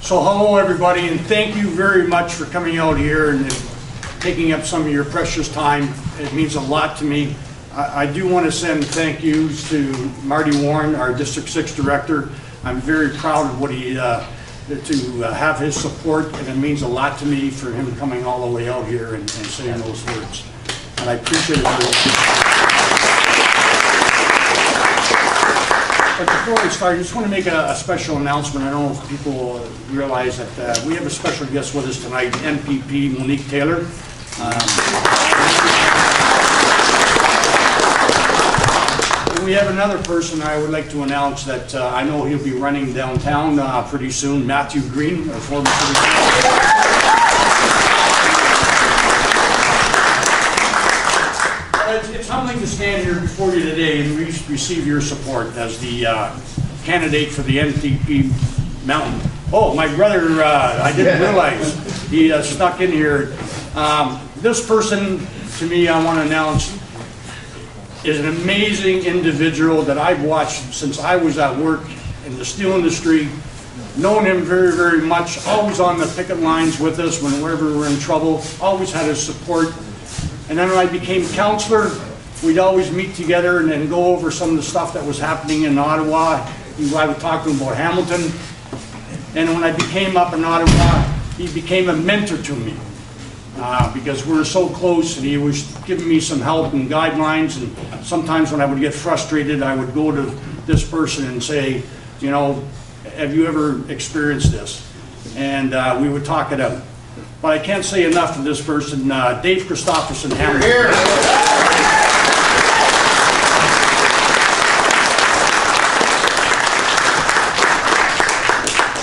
So hello everybody, and thank you very much for coming out here and taking up some of your precious time. It means a lot to me. I do want to send thank yous to Marty Warren, our District 6 Director. I'm very proud of what he, to have his support, and it means a lot to me for him coming all the way out here and saying those words. And I appreciate it very much. But before we start, I just want to make a special announcement. I don't know if people realize that we have a special guest with us tonight, MPP Monique Taylor. And we have another person I would like to announce that I know he'll be running downtown pretty soon, Matthew Green, our former city councilor. It's humbling to stand here before you today and receive your support as the candidate for the NTP Mountain. Oh, my brother, I didn't realize he snuck in here. This person, to me, I want to announce, is an amazing individual that I've watched since I was at work in the steel industry. Known him very, very much. Always on the picket lines with us whenever we were in trouble. Always had his support. And then when I became councillor, we'd always meet together and then go over some of the stuff that was happening in Ottawa. I would talk to him about Hamilton. And when I became up in Ottawa, he became a mentor to me because we were so close, and he was giving me some help and guidelines. And sometimes when I would get frustrated, I would go to this person and say, you know, have you ever experienced this? And we would talk it out. But I can't say enough of this person, Dave Christopherson, Hamilton.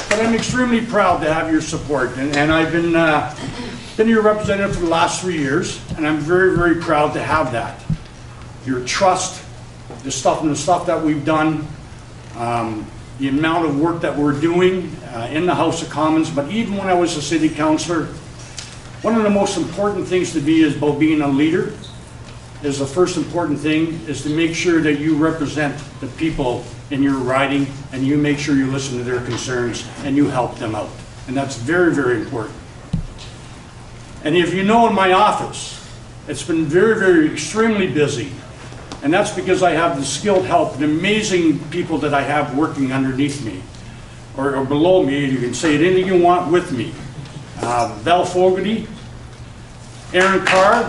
But I'm extremely proud to have your support, and I've been your representative for the last 3 years, and I'm very, very proud to have that. Your trust, the stuff that we've done, the amount of work that we're doing in the House of Commons, but even when I was a city councillor, one of the most important things to be is about being a leader. Is the first important thing is to make sure that you represent the people in your riding, and you make sure you listen to their concerns and you help them out. And that's very, very important. And if you know, in my office, it's been very, very extremely busy. And that's because I have the skilled help and amazing people that I have working underneath me or below me. You can say anything you want with me. Val Fogarty, Aaron Carr,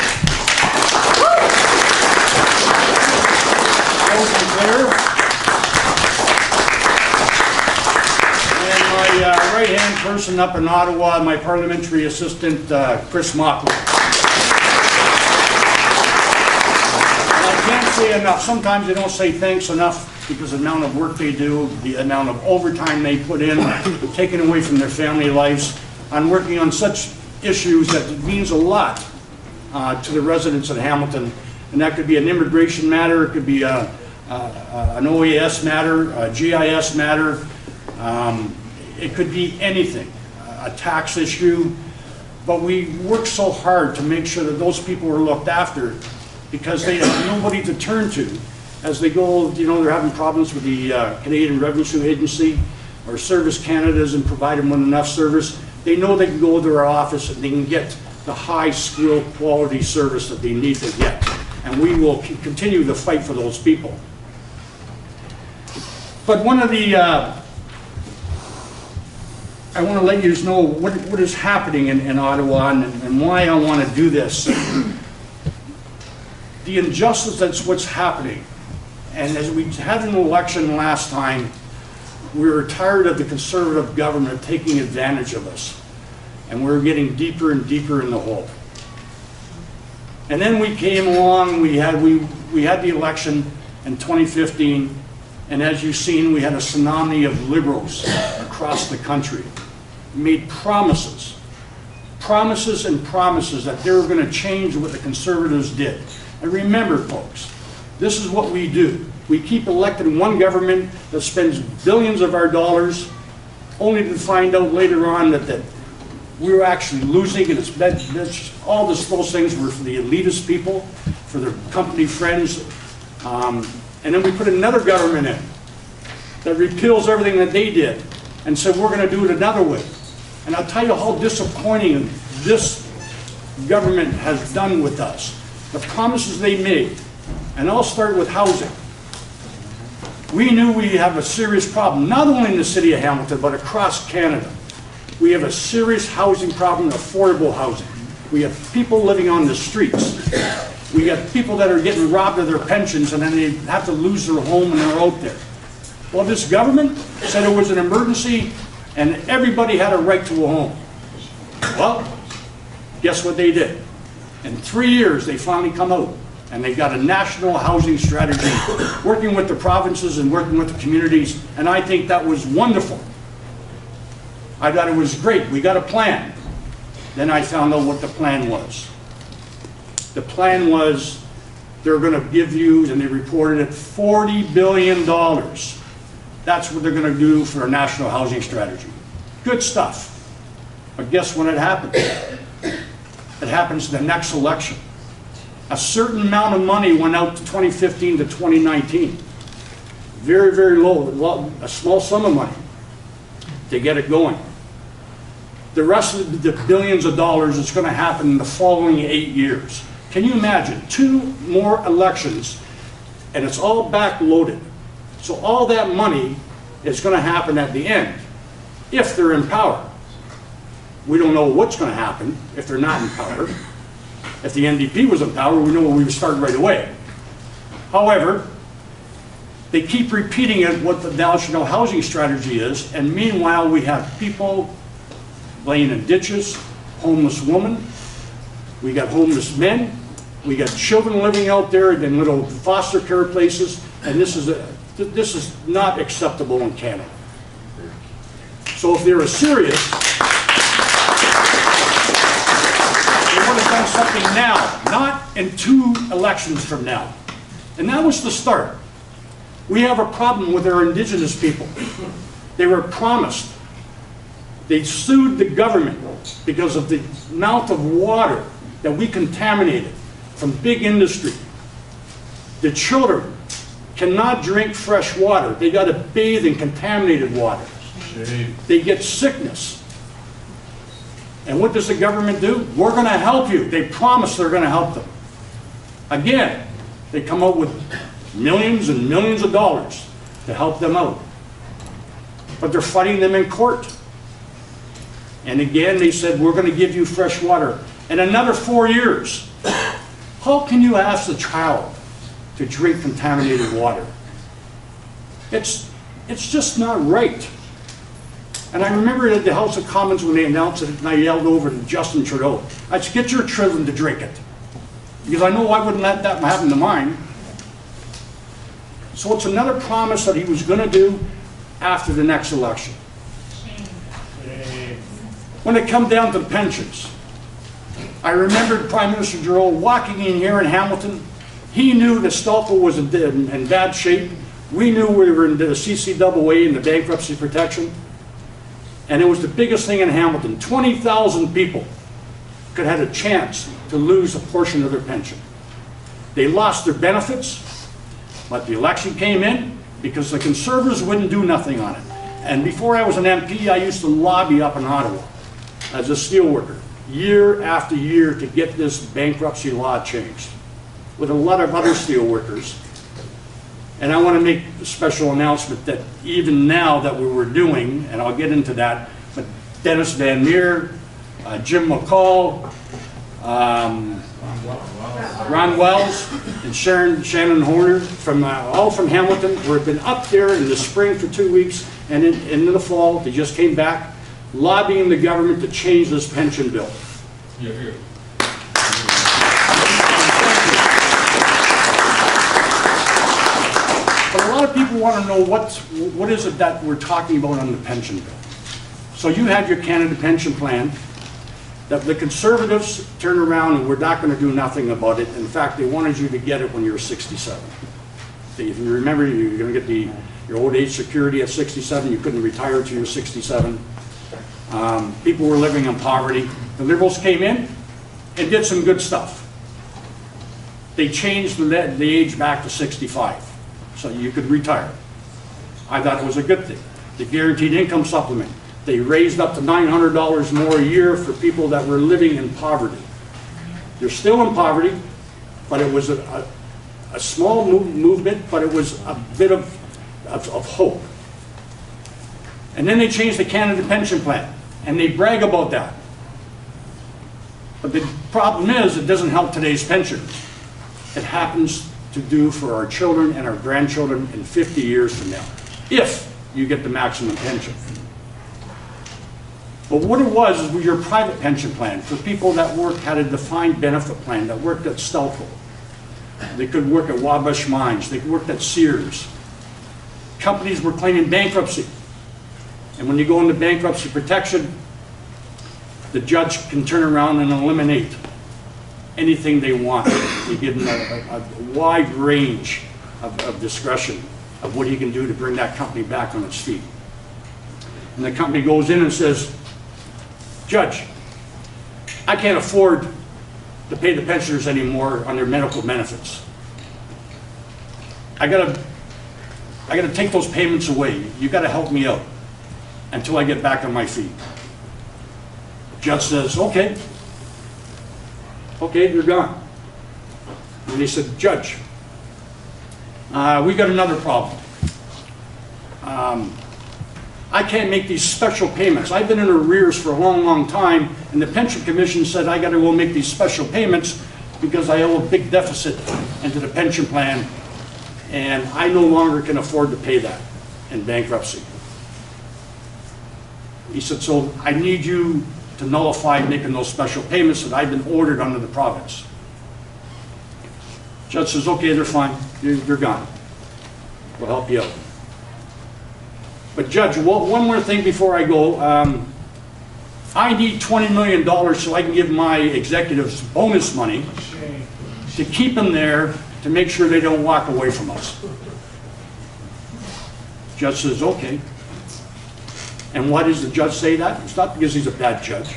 and my right-hand person up in Ottawa, my parliamentary assistant, Chris Mockley. And I can't say enough. Sometimes they don't say thanks enough because of the amount of work they do, the amount of overtime they put in, taken away from their family lives, on working on such issues that it means a lot to the residents of Hamilton. And that could be an immigration matter, it could be an OAS matter, a GIS matter, it could be anything, a tax issue. But we work so hard to make sure that those people are looked after because they have nobody to turn to as they go, you know, they're having problems with the Canadian Revenue Agency or Service Canada isn't providing them enough service. They know they can go to their office and they can get the high skill quality service that they need to get. And we will continue to fight for those people. But one of the, I want to let you know what is happening in Ottawa and why I want to do this. The injustice that's what's happening. And as we had an election last time, we were tired of the Conservative government taking advantage of us. And we were getting deeper and deeper in the hole. And then we came along, we had the election in 2015, and as you've seen, we had a tsunami of liberals across the country. Made promises and promises that they were going to change what the Conservatives did. And remember, folks, this is what we do. We keep electing one government that spends billions of our dollars, only to find out later on that we're actually losing, and all those things were for the elitist people, for their company friends. And then we put another government in that repeals everything that they did and said we're going to do it another way. And I'll tell you how disappointing this government has done with us. The promises they made, and I'll start with housing. We knew we have a serious problem, not only in the city of Hamilton, but across Canada. We have a serious housing problem, affordable housing. We have people living on the streets. We got people that are getting robbed of their pensions and then they have to lose their home and they're out there. Well, this government said it was an emergency and everybody had a right to a home. Well, guess what they did? In 3 years, they finally come out and they got a national housing strategy, working with the provinces and working with the communities, and I think that was wonderful. I thought it was great. We got a plan. Then I found out what the plan was. The plan was they're going to give you, and they reported it, $40 billion. That's what they're going to do for a national housing strategy. Good stuff. But guess when it happens? It happens the next election. A certain amount of money went out to 2015 to 2019. Very, very low, a small sum of money to get it going. The rest of the billions of dollars is going to happen in the following 8 years. Can you imagine? 2 more elections, and it's all backloaded. So all that money is going to happen at the end, if they're in power. We don't know what's going to happen if they're not in power. If the NDP was in power, we know we would start right away. However, they keep repeating it, what the national housing strategy is, and meanwhile we have people laying in ditches, homeless women, we got homeless men, we got children living out there in little foster care places, and this is not acceptable in Canada. So if they're serious, they would have done something now, not in 2 elections from now. And that was the start. We have a problem with our Indigenous people. They were promised. They sued the government because of the amount of water that we contaminated from big industry. The children cannot drink fresh water. They got to bathe in contaminated water. They get sickness. And what does the government do? We're going to help you. They promise they're going to help them. Again, they come up with millions and millions of dollars to help them out. But they're fighting them in court. And again, they said, we're going to give you fresh water. In another 4 years, how can you ask a child to drink contaminated water? It's just not right. And I remember at the House of Commons when they announced it, and I yelled over to Justin Trudeau, I said, get your children to drink it. Because I know I wouldn't let that happen to mine. So it's another promise that he was going to do after the next election. When it come down to the pensions, I remember Prime Minister Duvall walking in here in Hamilton. He knew that Stelco was in bad shape. We knew we were in the CCAA in the bankruptcy protection. And it was the biggest thing in Hamilton. 20,000 people could have had a chance to lose a portion of their pension. They lost their benefits, but the election came in because the Conservatives wouldn't do nothing on it. And before I was an MP, I used to lobby up in Ottawa as a steelworker, year after year, to get this bankruptcy law changed, with a lot of other steelworkers. And I want to make a special announcement that even now that we were doing, and I'll get into that, but Dennis Van Meer, Jim McCall, Ron Wells, and Shannon Horner, all from Hamilton, who have been up there in the spring for 2 weeks, and in the fall, they just came back, lobbying the government to change this pension bill. You're here. But a lot of people want to know what is it that we're talking about on the pension bill. So you have your Canada pension plan that the Conservatives turned around and we're not going to do nothing about it. In fact, they wanted you to get it when you were 67. If you remember, you're going to get your old age security at 67. You couldn't retire until you were 67. People were living in poverty. The Liberals came in and did some good stuff. They changed the age back to 65, so you could retire. I thought it was a good thing. The guaranteed income supplement, They raised up to $900 more a year for people that were living in poverty. They're still in poverty, but it was a small movement, but it was a bit of hope. And then they changed the Canada Pension Plan, and they brag about that. But the problem is, it doesn't help today's pensioners. It happens to do for our children and our grandchildren in 50 years from now, if you get the maximum pension. But what it was your private pension plan for people that had a defined benefit plan, that worked at Stelco. They could work at Wabash Mines, they worked at Sears. Companies were claiming bankruptcy. And when you go into bankruptcy protection, the judge can turn around and eliminate anything they want. They give them a wide range of discretion of what he can do to bring that company back on its feet. And the company goes in and says, Judge, I can't afford to pay the pensioners anymore on their medical benefits. I gotta take those payments away. You gotta help me out until I get back on my feet. Judge says, okay, they're gone. And he said, Judge, we got another problem. I can't make these special payments. I've been in arrears for a long, long time, and the Pension Commission said I got to go make these special payments because I owe a big deficit into the pension plan, and I no longer can afford to pay that in bankruptcy. He said, so I need you to nullify making those special payments that I've been ordered under the province. Judge says, okay, they're fine. You're gone. We'll help you out. But Judge, one more thing before I go. I need $20 million so I can give my executives bonus money to keep them there to make sure they don't walk away from us. Judge says, okay. And why does the judge say that? It's not because he's a bad judge,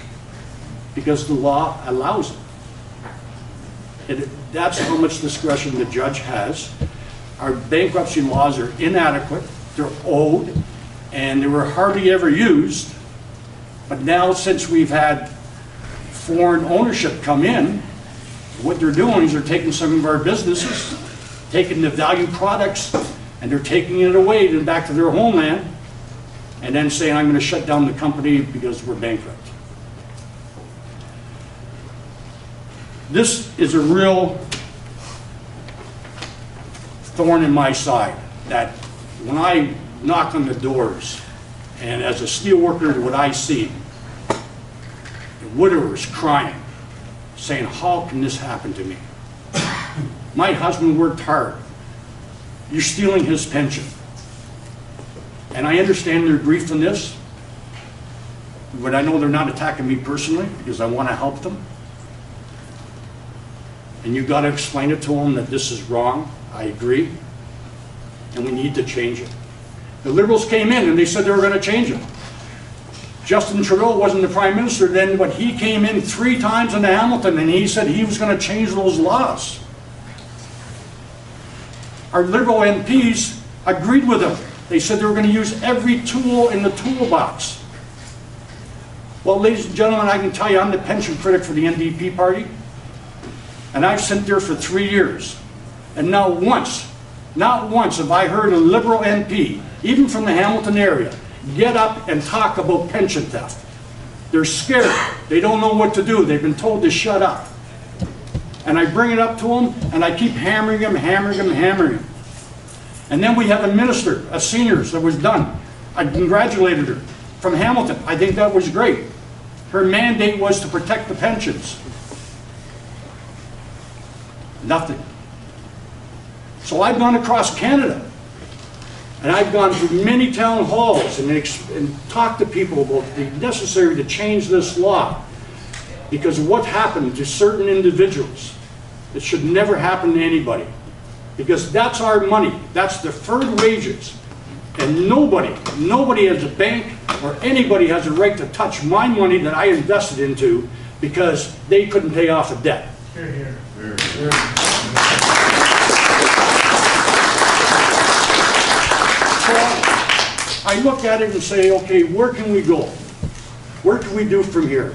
because the law allows it. That's how much discretion the judge has. Our bankruptcy laws are inadequate, they're old, and they were hardly ever used. But now, since we've had foreign ownership come in, what they're doing is they're taking some of our businesses, taking the value products, and they're taking it away and back to their homeland, and then saying, I'm going to shut down the company because we're bankrupt. This is a real thorn in my side, that when I knock on the doors, and as a steel worker, what I see, the widowers crying, saying, how can this happen to me? My husband worked hard. You're stealing his pension. And I understand their grief in this, but I know they're not attacking me personally because I want to help them. And you've got to explain it to them that this is wrong. I agree. And we need to change it. The Liberals came in and they said they were going to change it. Justin Trudeau wasn't the Prime Minister then, but he came in 3 times into Hamilton and he said he was going to change those laws. Our Liberal MPs agreed with him. They said they were going to use every tool in the toolbox. Well, ladies and gentlemen, I can tell you I'm the pension critic for the NDP party. And I've sat there for 3 years. And not once have I heard a Liberal MP, even from the Hamilton area, get up and talk about pension theft. They're scared. They don't know what to do. They've been told to shut up. And I bring it up to them, and I keep hammering them. And then we have a minister, a seniors, that was done. I congratulated her from Hamilton. I think that was great. Her mandate was to protect the pensions. Nothing. So I've gone across Canada, and I've gone to many town halls and talked to people about the necessary to change this law because of what happened to certain individuals. It should never happen to anybody because that's our money. That's deferred wages. And nobody as a bank or anybody has a right to touch my money that I invested into because they couldn't pay off a debt. Hear, hear. Hear, hear. So I I look at it and say, okay, where can we go? Where can we do from here?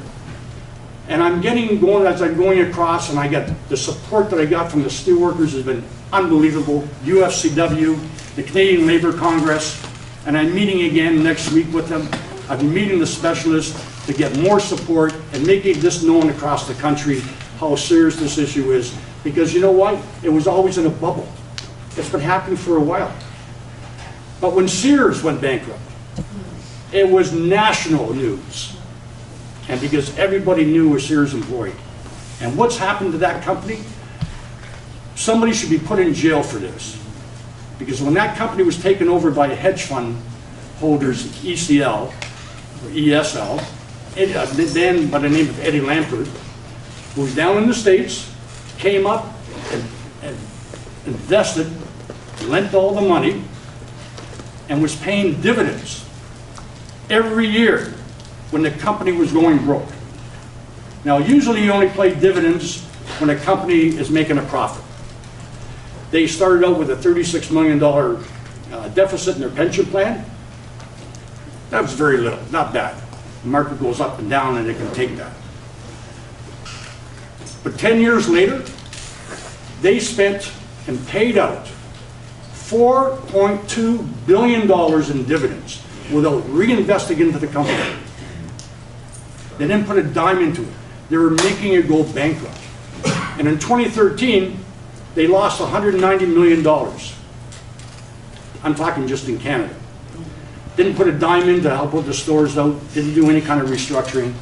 And I'm going as I'm going across, and I got the support that I got from the steelworkers has been unbelievable. UFCW, the Canadian Labour Congress, and I'm meeting again next week with them. I've been meeting the specialists to get more support and making this known across the country how serious this issue is. Because you know what? It was always in a bubble. It's been happening for a while. But when Sears went bankrupt, it was national news. And because everybody knew a Sears employee. And what's happened to that company? Somebody should be put in jail for this. Because when that company was taken over by hedge fund holders, ECL, or ESL, then by the name of Eddie Lampert, who was down in the States, came up and invested, lent all the money, and was paying dividends every year when the company was going broke. Now, usually you only pay dividends when a company is making a profit. They started out with a $36 million deficit in their pension plan. That was very little, not bad. The market goes up and down and it can take that. But 10 years later, they spent and paid out $4.2 billion in dividends without reinvesting into the company. They didn't put a dime into it. They were making it go bankrupt. And in 2013, they lost $190 million. I'm talking just in Canada. Didn't put a dime in to help put the stores out, didn't do any kind of restructuring.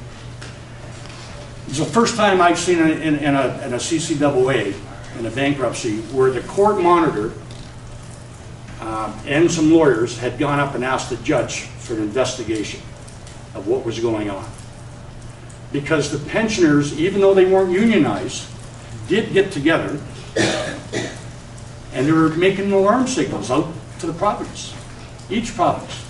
It's the first time I've seen in a CCAA, in a bankruptcy, where the court monitor and some lawyers had gone up and asked the judge for an investigation of what was going on. Because the pensioners, even though they weren't unionized, did get together and they were making alarm signals out to the province, each province.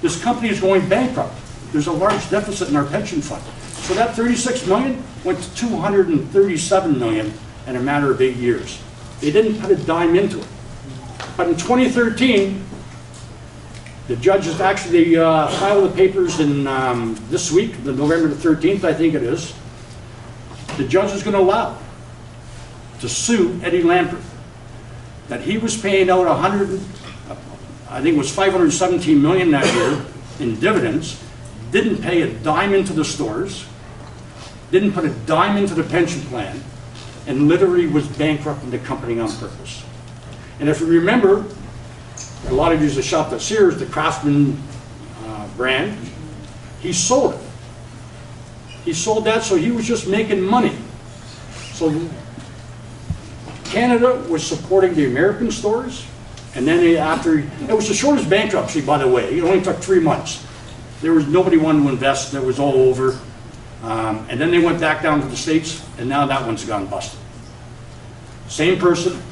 This company is going bankrupt. There's a large deficit in our pension fund. So that 36 million went to 237 million in a matter of 8 years. They didn't put a dime into it. But in 2013, the judges actually filed the papers in this week, the November the 13th, I think it is. The judge is going to allow to sue Eddie Lampert that he was paying out I think it was 517 million that year in dividends, didn't pay a dime into the stores, didn't put a dime into the pension plan, and literally was bankrupting the company on purpose. And if you remember, a lot of you that shopped at Sears, the Craftsman brand, he sold it. He sold that, so he was just making money. So Canada was supporting the American stores, and then it was the shortest bankruptcy, by the way. It only took 3 months. There was nobody wanted to invest. That was all over. And then they went back down to the States, and now that one's gone busted. Same person.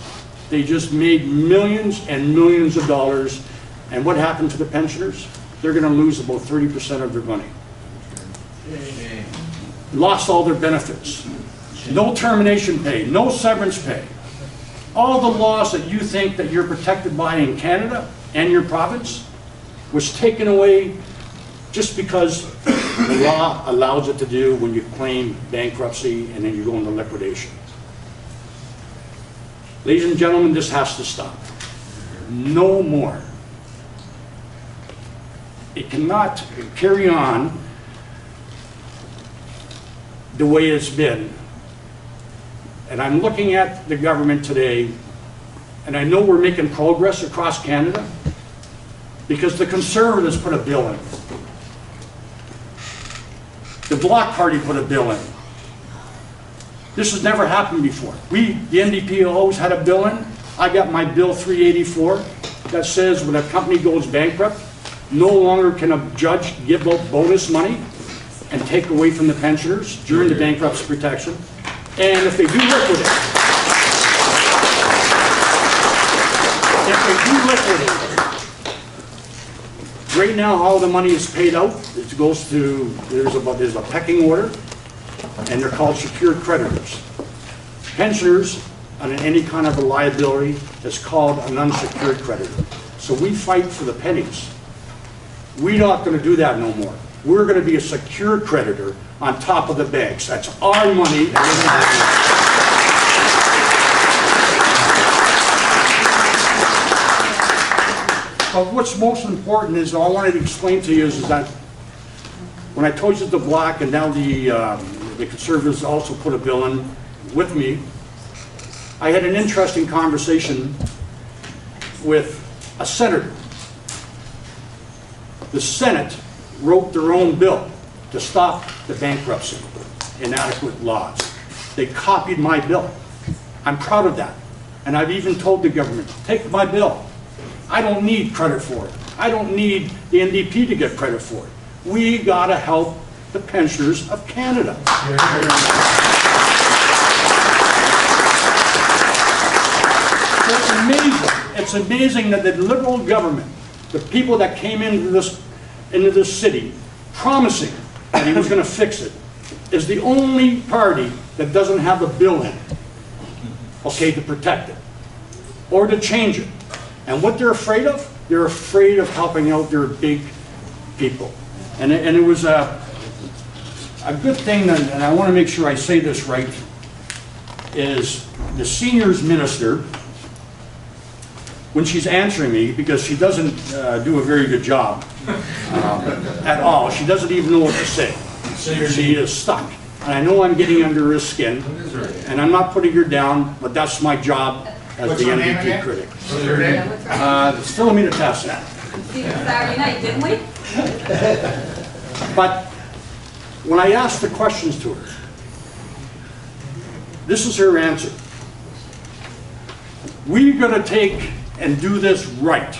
They just made millions and millions of dollars. And what happened to the pensioners? They're going to lose about 30% of their money. Lost all their benefits. No termination pay, no severance pay. All the laws that you think that you're protected by in Canada and your province was taken away just because the law allows it to do when you claim bankruptcy and then you go into liquidation. Ladies and gentlemen, this has to stop. No more. It cannot carry on the way it's been. And I'm looking at the government today, and I know we're making progress across Canada because the Conservatives put a bill in. The Bloc Party put a bill in. This has never happened before. We, the NDP, always had a bill in. I got my Bill 384 that says when a company goes bankrupt, no longer can a judge give out bonus money and take away from the pensioners during the bankruptcy protection. And if they do liquidate, right now all the money is paid out. It goes to, there's a pecking order, and they're called secured creditors. Pensioners on any kind of a liability is called an unsecured creditor. So we fight for the pennies. We're not going to do that no more. We're going to be a secured creditor on top of the banks. That's our money. But what's most important is, all I wanted to explain to you is that when I told you the block, and now the Conservatives also put a bill in with me, I had an interesting conversation with a senator. The Senate wrote their own bill to stop the bankruptcy, inadequate laws. They copied my bill. I'm proud of that. And I've even told the government, take my bill. I don't need credit for it. I don't need the NDP to get credit for it. We gotta help the pensioners of Canada. It's amazing. It's amazing that the Liberal government, the people that came into this city promising that he was going to fix it, is the only party that doesn't have a bill in, okay, to protect it or to change it. And what they're afraid of? They're afraid of helping out their big people. And it was a good thing, and I want to make sure I say this right, is the seniors minister, when she's answering me, because she doesn't do a very good job at all. She doesn't even know what to say. She is stuck. And I know I'm getting under her skin, and I'm not putting her down, but that's my job as the NDP critic. What's your name? It's Philomena Tassanet. See you Saturday night, didn't we? But when I asked the questions to her, this is her answer. We're going to take and do this right.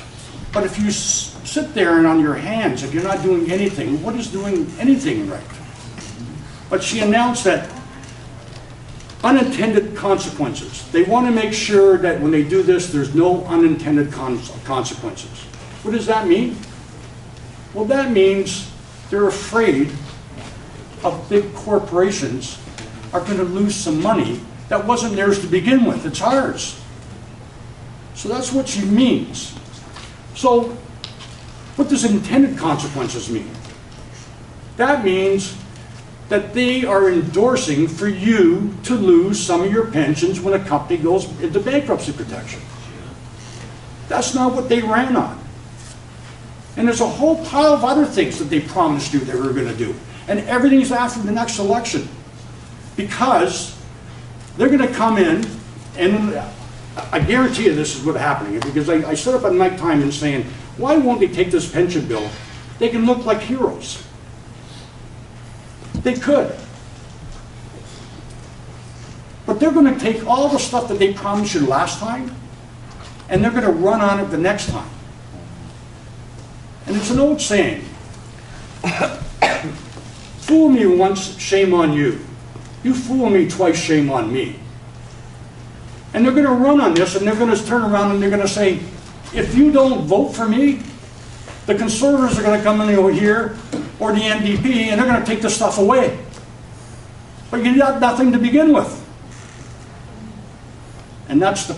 But if you sit there and on your hands, if you're not doing anything, what is doing anything right? But she announced that unintended consequences. They want to make sure that when they do this, there's no unintended consequences. What does that mean? Well, that means they're afraid of big corporations are going to lose some money that wasn't theirs to begin with. It's ours. So that's what she means. So what does intended consequences mean? That means that they are endorsing for you to lose some of your pensions when a company goes into bankruptcy protection. That's not what they ran on. And there's a whole pile of other things that they promised you they were going to do. And everything's after the next election. Because they're going to come in, and I guarantee you this is what's happening, because I stood up at night time and saying, why won't they take this pension bill? They can look like heroes. They could. But they're going to take all the stuff that they promised you last time, and they're going to run on it the next time. And it's an old saying, fool me once, shame on you. You fool me twice, shame on me. And they're going to run on this, and they're going to turn around and they're going to say, if you don't vote for me, the Conservatives are going to come in over here, or the NDP, and they're going to take this stuff away. But you got nothing to begin with. And that's the